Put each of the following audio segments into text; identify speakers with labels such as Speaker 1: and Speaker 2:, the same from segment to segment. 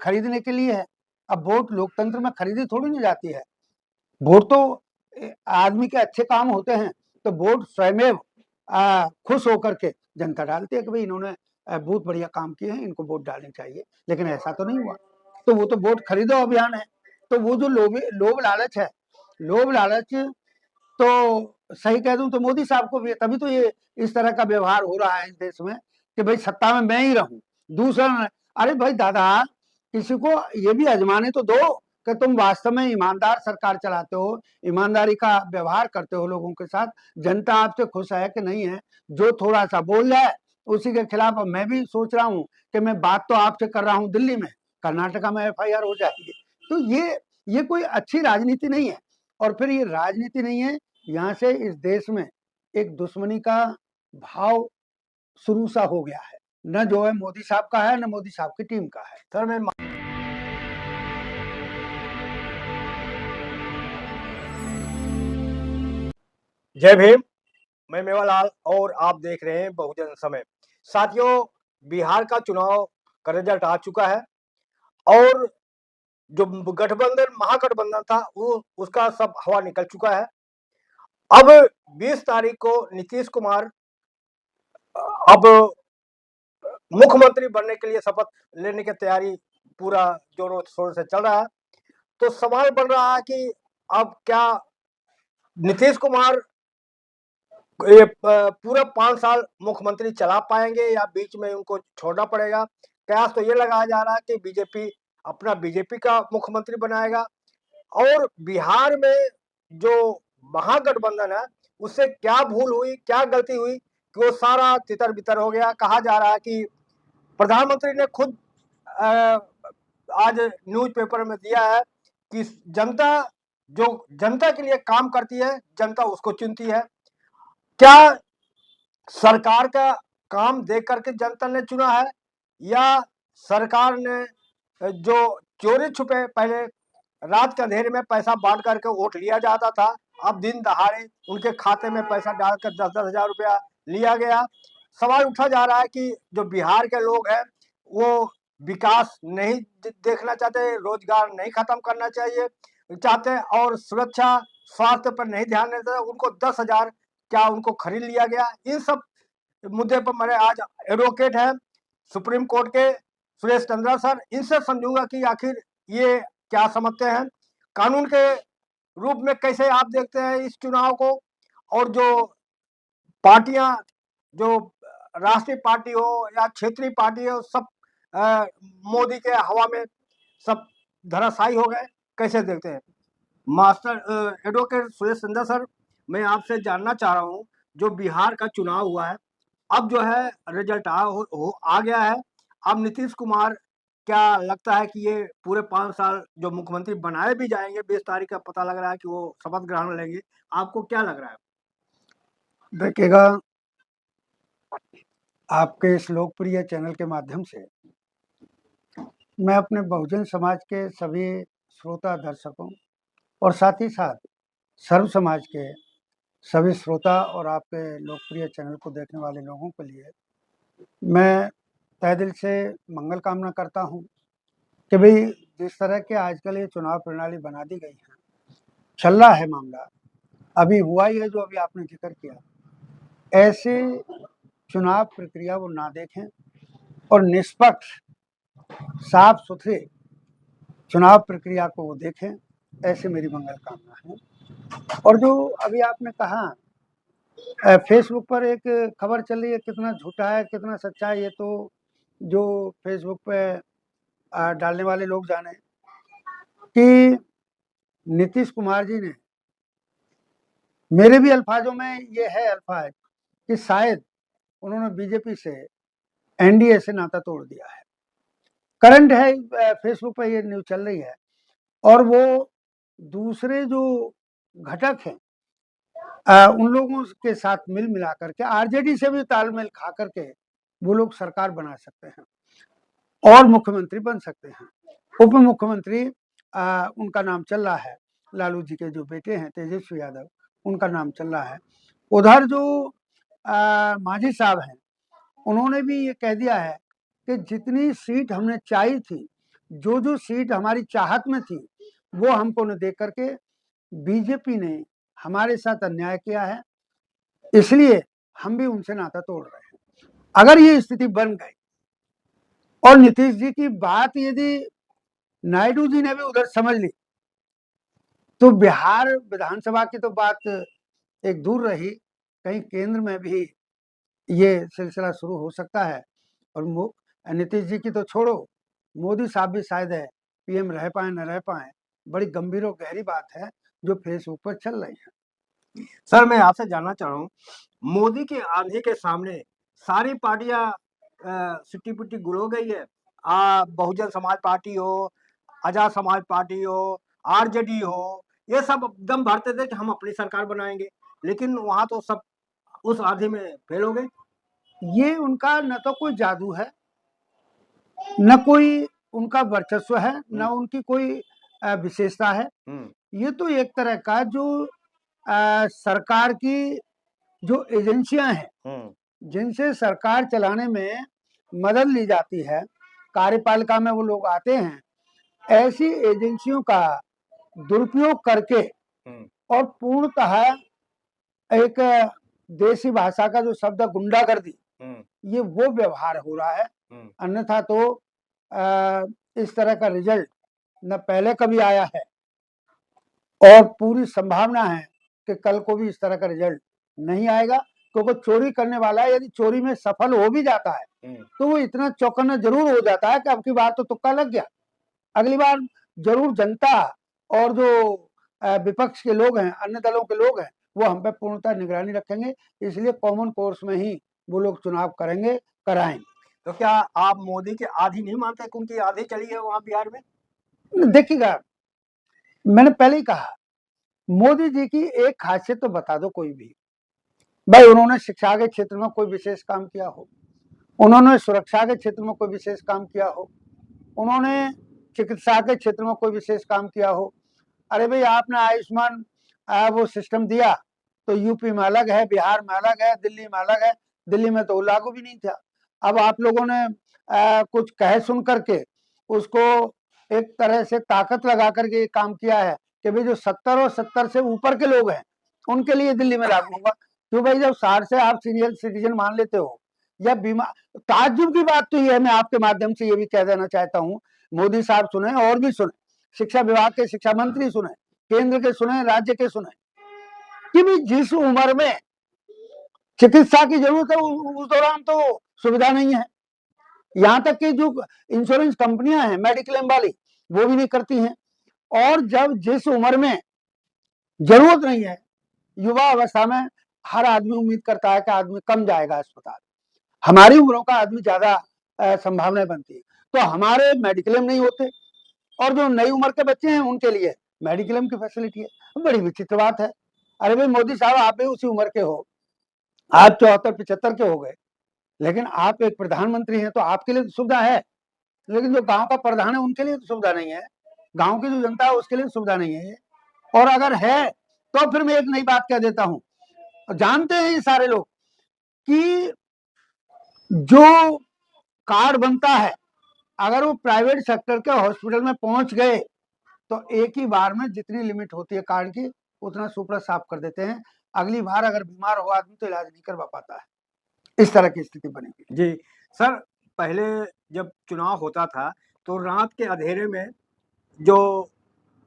Speaker 1: खरीदने के लिए है। अब वोट लोकतंत्र में खरीदी थोड़ी नहीं जाती है। वोट तो आदमी के अच्छे काम होते हैं तो वोट स्वयं खुश होकर के जनता डालती है कि भाई इन्होंने बहुत बढ़िया काम किए हैं, इनको वोट डालनी चाहिए। लेकिन ऐसा तो नहीं हुआ, तो वो तो वोट खरीदो अभियान है। तो वो जो लोभ लालच है, लोभ लालच, तो सही कह दूं तो मोदी साहब को भी, तभी तो ये इस तरह का व्यवहार हो रहा है इस देश में कि भाई सत्ता में मैं ही रहूं, दूसरा। अरे भाई दादा, किसी को ये भी आजमाने तो दो कि तुम वास्तव में ईमानदार सरकार चलाते हो, ईमानदारी का व्यवहार करते हो लोगों के साथ, जनता आपसे खुश है कि नहीं है। जो थोड़ा सा बोल जाए उसी के खिलाफ मैं भी सोच रहा हूं कि मैं बात तो आपसे कर रहा हूं दिल्ली में, कर्नाटका में FIR हो जाएगी। तो ये कोई अच्छी राजनीति नहीं है। और फिर ये राजनीति नहीं है, यहाँ से इस देश में एक दुश्मनी का भाव शुरू सा हो गया है, न जो है मोदी साहब का है न मोदी साहब की टीम का है।
Speaker 2: सर मैं जय भीम, मैं मेवालाल और आप देख रहे हैं बहुजन समय। साथियों, बिहार का चुनाव का रिजल्ट आ चुका है और जो गठबंधन महागठबंधन था वो उसका सब हवा निकल चुका है। अब 20 तारीख को नीतीश कुमार अब मुख्यमंत्री बनने के लिए शपथ लेने की तैयारी पूरा जोरों शोर से चल रहा है। तो सवाल बन रहा है कि अब क्या नीतीश कुमार ये पूरा 5 साल मुख्यमंत्री चला पाएंगे या बीच में उनको छोड़ना पड़ेगा। कयास तो ये लगाया जा रहा है कि बीजेपी का मुख्यमंत्री बनाएगा और बिहार में जो महागठबंधन है उससे क्या भूल हुई, क्या गलती हुई कि वो सारा तितर बितर हो गया। कहा जा रहा है कि प्रधानमंत्री ने खुद आज न्यूज़पेपर में दिया है कि जनता के लिए काम करती है, जनता उसको चुनती है। क्या सरकार का काम देख करके जनता ने चुना है या सरकार ने जो चोरी छुपे पहले रात के अंधेरे में पैसा बांट करके वोट लिया जाता था, अब दिन दहाड़े उनके खाते में पैसा डालकर 10-10 हजार रुपया लिया गया। सवाल उठा जा रहा है कि जो बिहार के लोग हैं वो विकास नहीं देखना चाहते, रोजगार नहीं खत्म करना चाहिए चाहते और सुरक्षा स्वास्थ्य पर नहीं ध्यान देते, उनको 10,000 क्या उनको खरीद लिया गया। इन सब मुद्दे पर मेरे आज एडवोकेट है सुप्रीम कोर्ट के सुरेश चंद्रा सर, इनसे समझूंगा कि आखिर ये क्या समझते हैं, कानून के रूप में कैसे आप देखते हैं इस चुनाव को। और जो पार्टियां, जो राष्ट्रीय पार्टी हो या क्षेत्रीय पार्टी हो, सब मोदी के हवा में सब धराशायी हो गए, कैसे देखते हैं। Master advocate Suresh Chandra sir, मैं आपसे जानना चाह रहा हूँ, जो बिहार का चुनाव हुआ है अब जो है रिजल्ट आ गया है। अब नीतीश कुमार, क्या लगता है कि ये पूरे 5 साल जो मुख्यमंत्री बनाए भी जाएंगे, 20 तारीख का पता लग रहा है कि वो शपथ ग्रहण लेंगे, आपको क्या लग रहा है?
Speaker 1: देखिएगा, आपके इस लोकप्रिय चैनल के माध्यम से मैं अपने बहुजन समाज के सभी श्रोता दर्शकों और साथ ही साथ सर्व समाज के सभी श्रोता और आपके लोकप्रिय चैनल को देखने वाले लोगों के लिए मैं तहे दिल से मंगल कामना करता हूं कि भाई जिस तरह के आजकल ये चुनाव प्रणाली बना दी गई है, चल रहा है मामला, अभी हुआ ही है जो अभी आपने जिक्र किया, ऐसे चुनाव प्रक्रिया वो ना देखें और निष्पक्ष साफ सुथरे चुनाव प्रक्रिया को वो देखें, ऐसे मेरी मंगल कामना है। और जो अभी आपने कहा फेसबुक पर एक खबर चल रही है, कितना झूठा है कितना सच्चा है ये तो जो फेसबुक पे डालने वाले लोग जाने, कि नीतीश कुमार जी ने, मेरे भी अल्फाजों में ये है अल्फाज, कि शायद उन्होंने बीजेपी से NDA से नाता तोड़ दिया है। करंट है, फेसबुक पर ये न्यूज चल रही है। और वो दूसरे जो घटक हैं उन लोगों के साथ मिल मिला करके RJD से भी तालमेल खा करके वो लोग सरकार बना सकते हैं और मुख्यमंत्री बन सकते हैं। उप मुख्यमंत्री उनका नाम चल रहा है, लालू जी के जो बेटे हैं तेजस्वी यादव, उनका नाम चल रहा है। उधर जो मांझी साहब हैं, उन्होंने भी ये कह दिया है कि जितनी सीट हमने चाही थी जो जो सीट हमारी चाहत में थी वो हमको न दे करके बीजेपी ने हमारे साथ अन्याय किया है, इसलिए हम भी उनसे नाता तोड़ रहे हैं। अगर ये स्थिति बन गई और नीतीश जी की बात यदि नायडू जी ने भी उधर समझ ली तो बिहार विधानसभा की तो बात एक दूर रही, कहीं केंद्र में भी ये सिलसिला शुरू हो सकता है। और नीतीश जी की तो छोड़ो, मोदी साहब भी शायद है पीएम रह पाए न रह पाए, बड़ी गंभीर और गहरी बात है जो फेसबुक पर चल रही है।
Speaker 2: सर मैं आपसे जानना चाह रहा हूँ, मोदी के आंधी के सामने सारी पार्टियां सिट्टी पिट्टी गुल हो गई है। बहुजन समाज पार्टी हो, आजाद समाज पार्टी हो, आरजेडी हो, ये सब दम भरते थे कि हम अपनी सरकार बनाएंगे, लेकिन वहां तो सब उस आंधी में फेल हो गए।
Speaker 1: ये उनका न तो कोई जादू है, न कोई उनका वर्चस्व है, न उनकी कोई विशेषता है। ये तो एक तरह का जो सरकार की जो एजेंसियां हैं जिनसे सरकार चलाने में मदद ली जाती है, कार्यपालिका में वो लोग आते हैं, ऐसी एजेंसियों का दुरुपयोग करके और पूर्णतः एक देसी भाषा का जो शब्द है गुंडागर्दी, ये वो व्यवहार हो रहा है। अन्यथा तो इस तरह का रिजल्ट न पहले कभी आया है और पूरी संभावना है कि कल को भी इस तरह का रिजल्ट नहीं आएगा, क्योंकि चोरी करने वाला यदि चोरी में सफल हो भी जाता है तो वो इतना चौकन्ना जरूर हो जाता है कि अब की बार तो तुक्का लग गया, अगली बार जरूर जनता और जो विपक्ष के लोग हैं, अन्य दलों के लोग हैं, वो हम पे पूर्णतः निगरानी रखेंगे, इसलिए कॉमन कोर्स में ही वो लोग चुनाव करेंगे, कराएंगे।
Speaker 2: तो क्या आप मोदी के आधी नहीं मानते कि उनकी आधी चली है वहां बिहार में?
Speaker 1: देखिएगा, मैंने पहले ही कहा, मोदी जी की एक खासियत तो बता दो कोई भी, भाई उन्होंने शिक्षा के क्षेत्र में कोई विशेष काम किया हो, उन्होंने सुरक्षा के क्षेत्र में कोई विशेष काम किया हो, उन्होंने चिकित्सा के क्षेत्र में कोई विशेष काम किया हो। अरे भाई आपने आयुष्मान वो सिस्टम दिया तो यूपी में अलग है, बिहार में अलग है, दिल्ली में अलग है, दिल्ली में तो लागू भी नहीं था। अब आप लोगों ने कुछ कहे सुन करके उसको एक तरह से ताकत लगा करके काम किया है कि भाई जो 70 और 70 से ऊपर के लोग हैं उनके लिए दिल्ली में लागू होगा। क्यों भाई, जब 60 से आप सीनियर सिटीजन मान लेते हो या बीमार, ताज्जुब की बात तो ये है, मैं आपके माध्यम से ये भी कह देना चाहता हूँ, मोदी साहब सुने और भी सुने, शिक्षा विभाग के शिक्षा मंत्री सुने, केंद्र के सुने, राज्य के सुने, कि भी जिस उम्र में चिकित्सा की जरूरत है उस दौरान तो सुविधा नहीं है। यहां तक कि जो इंश्योरेंस कंपनियां हैं मेडिक्लेम वाली वो भी नहीं करती हैं। और जब जिस उम्र में जरूरत नहीं है, युवा अवस्था में हर आदमी उम्मीद करता है कि आदमी कम जाएगा अस्पताल, हमारी उम्रों का आदमी ज्यादा संभावनाएं बनती है, तो हमारे मेडिक्लेम नहीं होते और जो नई उम्र के बच्चे हैं उनके लिए मेडिक्लेम की फैसिलिटी है। बड़ी विचित्र बात है। अरे भाई मोदी साहब, आप भी उसी उम्र के हो, आप 74-75 के हो गए, लेकिन आप एक प्रधानमंत्री हैं तो आपके लिए तो सुविधा है, लेकिन जो गांव का प्रधान है उनके लिए तो सुविधा नहीं है, गांव की जो जनता है उसके लिए सुविधा नहीं है। और अगर है तो फिर मैं एक नई बात कह देता हूं, जानते हैं ये सारे लोग कि जो कार्ड बनता है अगर वो प्राइवेट सेक्टर के हॉस्पिटल में पहुंच गए तो एक ही बार में जितनी लिमिट होती है कार्ड की उतना सुपड़ा साफ कर देते हैं, अगली बार अगर बीमार हो आदमी तो इलाज नहीं करवा पाता है। इस तरह की स्थिति बनेगी।
Speaker 2: जी सर, पहले जब चुनाव होता था तो रात के अंधेरे में जो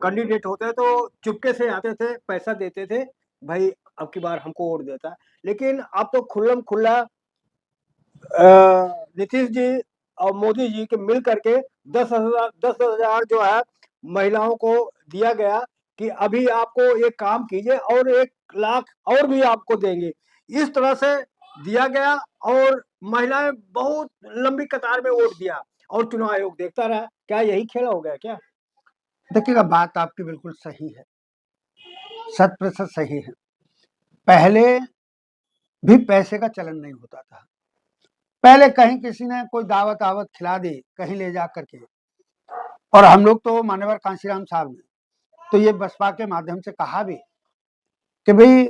Speaker 2: कैंडिडेट होते हैं तो चुपके से आते थे, पैसा देते थे, भाई अब की बार हमको वोट देता। लेकिन अब तो खुल्लम खुल्ला नीतीश जी और मोदी जी के मिल करके 10,000 जो है महिलाओं को दिया गया कि अभी आपको एक काम कीजिए और 1 लाख और भी आपको देंगे, इस तरह से दिया गया और महिलाएं बहुत लंबी कतार में वोट दिया और चुनाव आयोग देखता रहा। क्या यही खेल हो गया क्या?
Speaker 1: देखिएगा, बात आपकी बिल्कुल सही है, 100% सही है। पहले भी पैसे का चलन नहीं होता था, पहले कहीं किसी ने कोई दावत आवत खिला दी कहीं ले जा करके, और हम लोग तो मान्यवर कांशीराम साहब ने तो ये बसपा के माध्यम से कहा भी कि भाई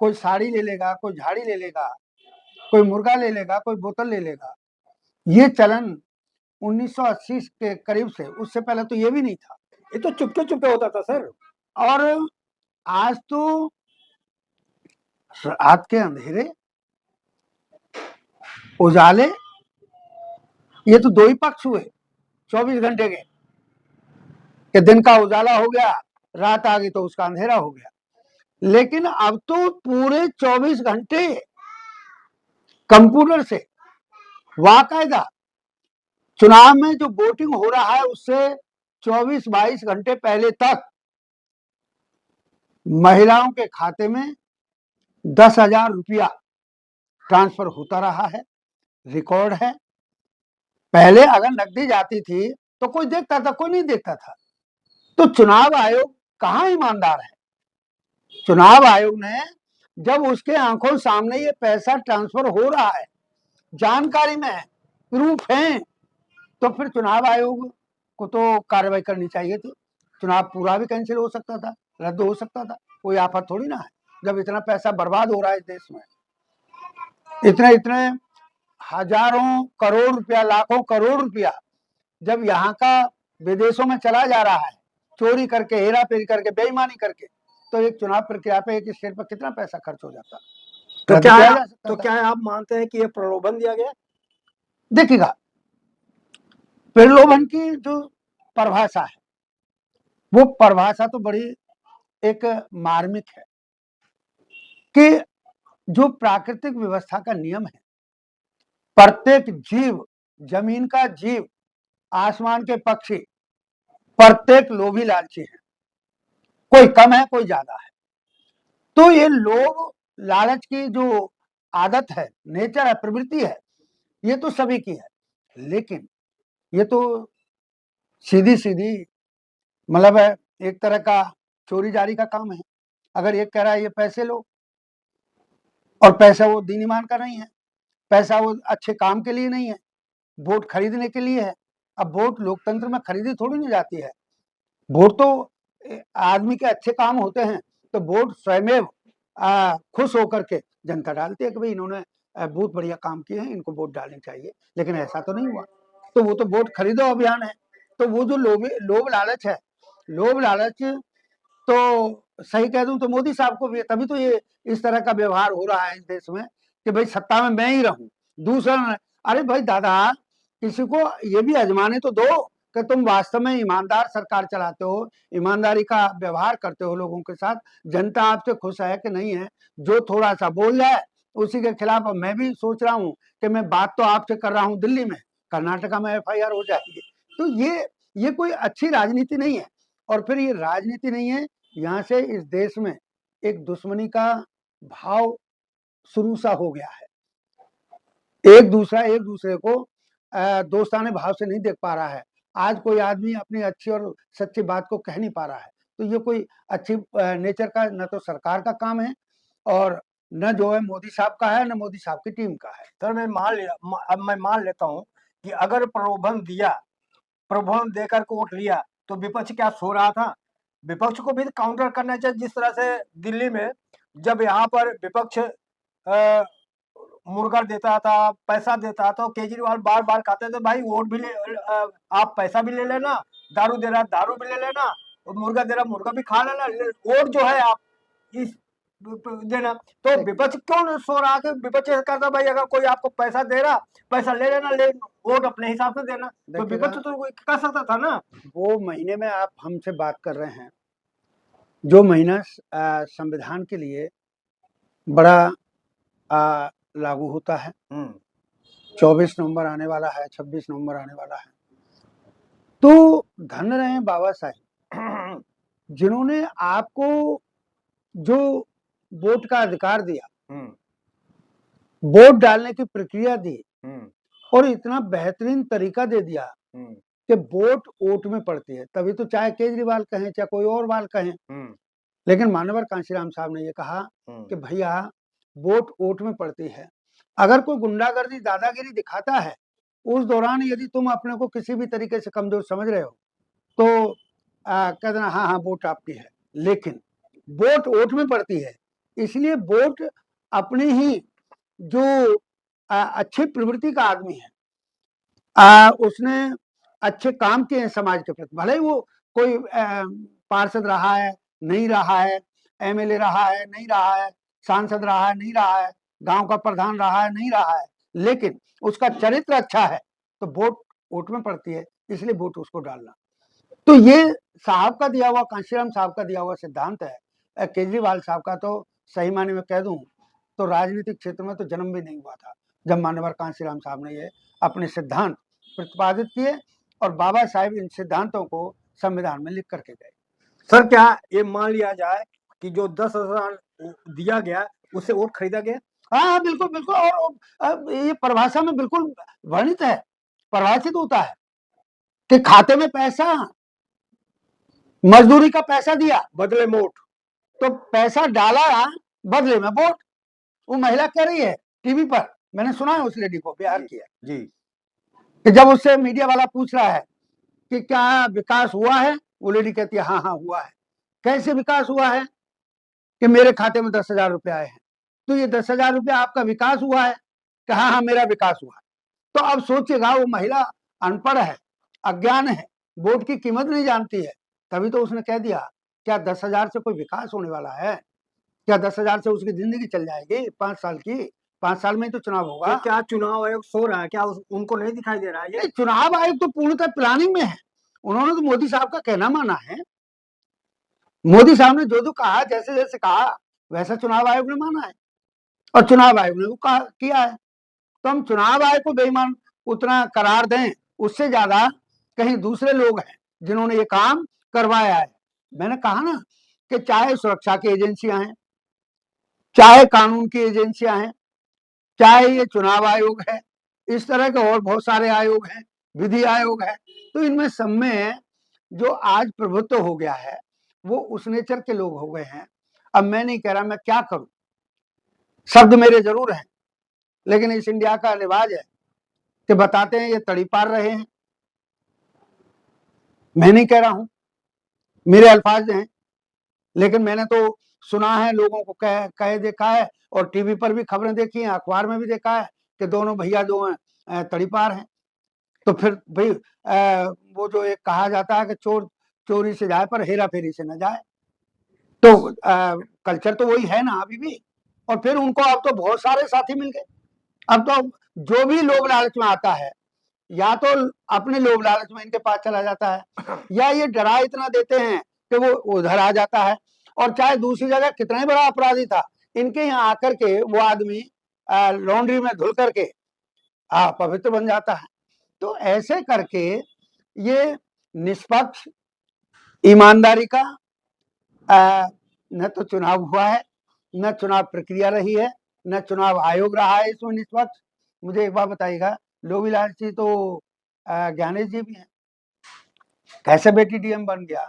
Speaker 1: कोई साड़ी ले लेगा, कोई झाड़ी ले लेगा, कोई मुर्गा ले लेगा, कोई बोतल ले लेगा, ये चलन 1980 के करीब से, उससे पहले तो ये भी नहीं था।
Speaker 2: ये तो चुपके चुपके होता था सर।
Speaker 1: और आज तो रात के अंधेरे उजाले, ये तो दो ही पक्ष हुए 24 घंटे के, कि दिन का उजाला हो गया, रात आ गई तो उसका अंधेरा हो गया। लेकिन अब तो पूरे 24 घंटे कंप्यूटर से बाकायदा चुनाव में जो वोटिंग हो रहा है उससे 24-22 घंटे पहले तक महिलाओं के खाते में 10,000 रुपया ट्रांसफर होता रहा है, रिकॉर्ड है। पहले अगर नकदी जाती थी तो कोई देखता था, कोई नहीं देखता था। तो चुनाव आयोग कहाँ ईमानदार है? चुनाव आयोग ने जब उसके आंखों सामने ये पैसा ट्रांसफर हो रहा है, जानकारी में है, प्रूफ है, तो फिर चुनाव आयोग को तो कार्रवाई करनी चाहिए थी। चुनाव पूरा भी कैंसिल हो सकता था, रद्द हो सकता था, कोई आफत थोड़ी ना है। जब इतना पैसा बर्बाद हो रहा है देश में, इतने इतने हजारों करोड़ रुपया, लाखों करोड़ रुपया जब यहाँ का विदेशों में चला जा रहा है, चोरी करके, हेरा फेरी करके, बेईमानी करके, तो एक चुनाव प्रक्रिया पे एक स्टेट पर कितना पैसा खर्च हो जाता?
Speaker 2: तो क्या आप मानते हैं कि ये प्रलोभन दिया गया?
Speaker 1: देखिएगा, प्रलोभन की जो परिभाषा है, वो परिभाषा तो बड़ी एक मार्मिक है कि जो प्राकृतिक व्यवस्था का नियम है, प्रत्येक जीव, जमीन का जीव, आसमान के पक्षी, प्रत्येक लोभी लालची है, कोई कम है कोई ज्यादा है। तो ये लोभ लालच की जो आदत है, नेचर है, प्रवृत्ति है, ये तो सभी की है। लेकिन ये तो सीधी सीधी मतलब है एक तरह का चोरी जारी का काम है। अगर एक कह रहा है ये पैसे लो, और पैसा वो दीन ईमान का नहीं है, पैसा वो अच्छे काम के लिए नहीं है, वोट खरीदने के लिए है। अब वोट लोकतंत्र में खरीदी थोड़ी नहीं जाती है, वोट तो आदमी के अच्छे काम होते हैं तो वोट स्वयं खुश होकर के जनता डालती है कि भाई इन्होंने बहुत बढ़िया काम किए हैं, इनको वोट डालनी चाहिए। लेकिन ऐसा तो नहीं हुआ, तो वो तो वोट खरीदो अभियान है। तो वो जो लोभ लालच है, लोभ लालच तो सही कह दूं तो मोदी साहब को भी, तभी तो ये इस तरह का व्यवहार हो रहा है इस देश में कि भाई सत्ता में मैं ही रहूं, दूसरा न। अरे भाई दादा, किसी को ये भी आजमाने तो दो कि तुम वास्तव में ईमानदार सरकार चलाते हो, ईमानदारी का व्यवहार करते हो लोगों के साथ, जनता आपसे खुश है कि नहीं है। जो थोड़ा सा बोल जाए उसी के खिलाफ मैं भी सोच रहा हूँ कि मैं बात तो आपसे कर रहा हूँ दिल्ली में, कर्नाटका में FIR हो जाएगी। तो ये कोई अच्छी राजनीति नहीं है। और फिर ये राजनीति नहीं है, यहाँ से इस देश में एक दुश्मनी का भाव शुरू सा हो गया है। एक दूसरे को दोस्ताने भाव से नहीं देख पा रहा है। आज कोई आदमी अपनी अच्छी और सच्ची बात को कह नहीं पा रहा है। तो ये कोई अच्छी नेचर का न तो सरकार का काम है, और न जो है मोदी साहब का है, न मोदी साहब की टीम का है।
Speaker 2: सर मैं मान लेता हूँ कि अगर प्रलोभन देकर वोट लिया तो विपक्ष क्या सो रहा था? विपक्ष को भी काउंटर करना चाहिए। जिस तरह से दिल्ली में जब यहाँ पर विपक्ष मुर्गा देता था, पैसा देता था, केजरीवाल बार बार कहते थे भाई वोट भी आप पैसा भी ले लेना, दारू दे रहा दारू भी ले लेना, और मुर्गा दे रहा मुर्गा भी खा लेना, वोट जो है आप इस देना। तो विपक्ष क्यों सो रहा है? विपक्ष कहता भाई अगर कोई आपको पैसा दे रहा, पैसा ले लेना, वोट अपने हिसाब से देना। तो विपक्ष तो कर सकता था ना।
Speaker 1: वो महीने में आप हमसे बात कर रहे हैं, जो महीना संविधान के लिए बड़ा लागू होता है। 24 नवंबर आने वाला है, 26 नवंबर आने वाला है। तो धन रहे बाबा साहब, जिन्होंने आपको जो वोट का अधिकार दिया, वोट डालने की प्रक्रिया दी, और इतना बेहतरीन तरीका दे दिया कि वोट वोट में पड़ती है। तभी तो चाहे केजरीवाल कहें चाहे कोई और वाल कहें, लेकिन मानवर कांशीराम साहब ने ये कहा कि भैया वोट वोट में पड़ती है। अगर कोई गुंडागर्दी, दादागिरी दिखाता है, उस दौरान यदि तुम अपने को किसी भी तरीके से कमजोर समझ रहे हो तो कह देना हाँ हाँ वोट आपकी है। लेकिन वोट वोट में पड़ती है, इसलिए वोट अपनी ही जो अच्छी प्रवृत्ति का आदमी है, उसने अच्छे काम किए हैं समाज के प्रति, भले ही वो कोई पार्षद रहा है नहीं रहा है, एमएलए रहा है नहीं रहा है, सांसद रहा है नहीं रहा है, गांव का प्रधान रहा है नहीं रहा है, लेकिन उसका चरित्र अच्छा है तो वोट वोट में पड़ती है, इसलिए वोट उसको डालना। तो ये साहब का दिया हुआ, कांशीराम साहब का दिया हुआ सिद्धांत है। केजरीवाल साहब का तो सही मायने में कह दूं तो राजनीतिक क्षेत्र में तो जन्म भी नहीं हुआ था जब मान्यवर कांशीराम साहब ने ये अपने सिद्धांत प्रतिपादित किए और बाबा साहेब इन सिद्धांतों को संविधान में लिख करके गए।
Speaker 2: सर क्या ये मान लिया जाए कि जो 10,000 दिया गया उससे वोट खरीदा गया?
Speaker 1: हाँ बिल्कुल बिल्कुल, और ये परिभाषा में बिल्कुल वर्णित है, परिभाषित होता है कि खाते में पैसा, मजदूरी का पैसा दिया
Speaker 2: बदले वोट,
Speaker 1: तो पैसा डाला बदले में वोट। वो महिला कह रही है टीवी पर, मैंने सुना है उस लेडी को, बिहार की है
Speaker 2: जी,
Speaker 1: कि जब उससे मीडिया वाला पूछ रहा है कि क्या विकास हुआ है, वो लेडी कहती है हाँ हाँ हुआ है। कैसे विकास हुआ है? कि मेरे खाते में 10,000 रुपए आए हैं। तो ये 10,000 रुपए आपका विकास हुआ है? कि हाँ हाँ मेरा विकास हुआ है। तो अब सोचिएगा, वो महिला अनपढ़ है, अज्ञान है, वोट की कीमत नहीं जानती है, तभी तो उसने कह दिया क्या 10,000 से कोई विकास होने वाला है? क्या 10,000 से उसकी जिंदगी चल जाएगी 5 साल की? 5 साल में ही तो चुनाव होगा।
Speaker 2: तो क्या चुनाव आयोग सो रहा है क्या? उनको नहीं दिखाई दे रहा है ये?
Speaker 1: चुनाव आयोग तो पूर्णतः प्लानिंग में है। उन्होंने तो मोदी साहब का कहना माना है। मोदी साहब ने जो कहा, जैसे जैसे कहा वैसा चुनाव आयोग ने माना है और चुनाव आयोग ने वो कहा किया है। तो हम चुनाव आयोग को बेईमान उतना करार दें, उससे ज्यादा कहीं दूसरे लोग हैं जिन्होंने ये काम करवाया है। मैंने कहा ना कि चाहे सुरक्षा की एजेंसियां हैं, चाहे कानून की एजेंसियां हैं, चाहे ये चुनाव आयोग है, इस तरह के और बहुत सारे आयोग हैं, विधि आयोग है, तो इनमें सब में जो आज प्रभुत्व हो गया है वो उस नेचर के लोग हो गए हैं। अब मैं नहीं कह रहा मैं क्या करूं, शब्द मेरे जरूर हैं, लेकिन इस इंडिया का रिवाज है कि बताते हैं ये तड़ी पार रहे हैं। मैं नहीं कह रहा हूं, मेरे अल्फाज हैं, लेकिन मैंने तो सुना है, लोगों को कह देखा है और टीवी पर भी खबरें देखी हैं, अखबार में भी देखा है कि दोनों भैया जो हैं तड़ी पार हैं। तो फिर भाई वो जो एक कहा जाता है कि चोर चोरी से जाए पर हेरा फेरी से न जाए, तो कल्चर तो वही है ना अभी भी। और फिर उनको अब तो बहुत सारे साथी मिल गए। अब तो जो भी लोभ लालच में आता है, या तो अपने लोभ लालच में इनके पास चला जाता है, या ये डरा इतना देते हैं कि वो उधर आ जाता है। और चाहे दूसरी जगह कितना ही बड़ा अपराधी था, इनके यहाँ आकर के वो आदमी लॉन्ड्री में धुल करके पवित्र बन जाता है। तो ऐसे करके ये निष्पक्ष ईमानदारी का न तो चुनाव हुआ है, न चुनाव प्रक्रिया रही है, न चुनाव आयोग रहा है इसमें निष्पक्ष। मुझे एक बात बताइएगा, लोभी लालची तो ज्ञानेश जी भी हैं। कैसे बेटी डीएम बन गया,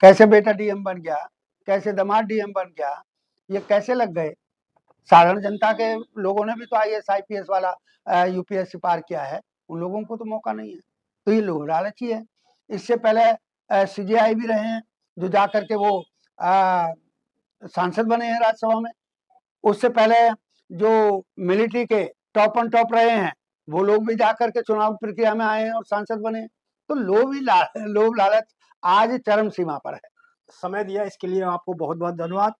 Speaker 1: कैसे बेटा डीएम बन गया, कैसे दामाद डीएम बन गया, ये कैसे लग गए? साधारण जनता के लोगों ने भी तो आईएएस आईपीएस वाला यूपीएससी पार किया है, उन लोगों को तो मौका नहीं है। तो ये लोग लालची है। इससे पहले सीजेआई भी रहे हैं, जो जाकर के वो सांसद बने हैं राज्यसभा में। उससे पहले जो मिलिट्री के टॉप ऑन टॉप रहे हैं, वो लोग भी जाकर के चुनाव प्रक्रिया में आए हैं और सांसद बने। तो लोभ लालच आज चरम सीमा पर है।
Speaker 2: समय दिया इसके लिए आपको बहुत बहुत धन्यवाद।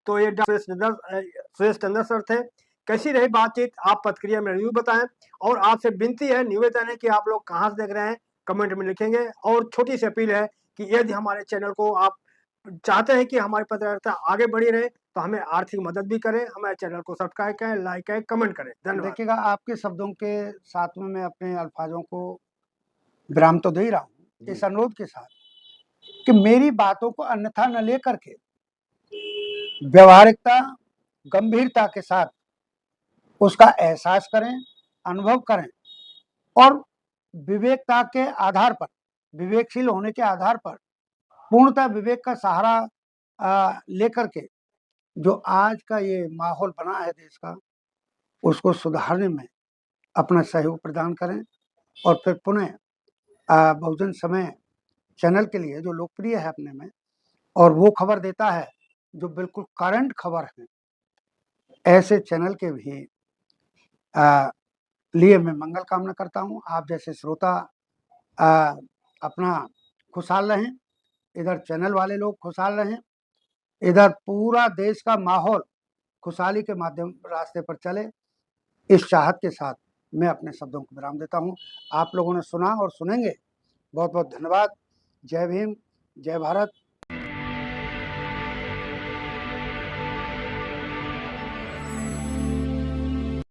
Speaker 2: तो ये सुरेश चंद्र सर थे। कैसी रही बातचीत, आप प्रतिक्रिया में रिव्यू बताएं, और आपसे विनती है, निवेदन है कि आप लोग कहाँ से देख रहे हैं कमेंट में लिखेंगे। और छोटी सी अपील है कि यदि हमारे चैनल को आप चाहते हैं कि हमारी पत्रकारिता आगे बढ़ी रहे तो हमें आर्थिक मदद भी करें, हमारे चैनल को सब्सक्राइब करें, लाइक करें, कमेंट करें। धन्यवाद।
Speaker 1: देखिएगा, आपके शब्दों के साथ में मैं अपने अल्फाजों को विराम तो दे ही रहा हूँ, इस अनुरोध के साथ कि मेरी बातों को अन्यथा न लेकर के व्यवहारिकता, गंभीरता के साथ उसका एहसास करें, अनुभव करें, और विवेकता के आधार पर, विवेकशील होने के आधार पर, पूर्णतः विवेक का सहारा लेकर के जो आज का ये माहौल बना है देश का, उसको सुधारने में अपना सहयोग प्रदान करें। और फिर पुनः बहुजन समय चैनल के लिए, जो लोकप्रिय है अपने में और वो खबर देता है जो बिल्कुल करंट खबर है, ऐसे चैनल के भी लिए मैं मंगल कामना करता हूँ। आप जैसे श्रोता अपना खुशहाल रहें, इधर चैनल वाले लोग खुशहाल रहें, इधर पूरा देश का माहौल खुशहाली के माध्यम रास्ते पर चले, इस चाहत के साथ मैं अपने शब्दों को विराम देता हूँ। आप लोगों ने सुना और सुनेंगे, बहुत बहुत धन्यवाद। जय भीम, जय भारत।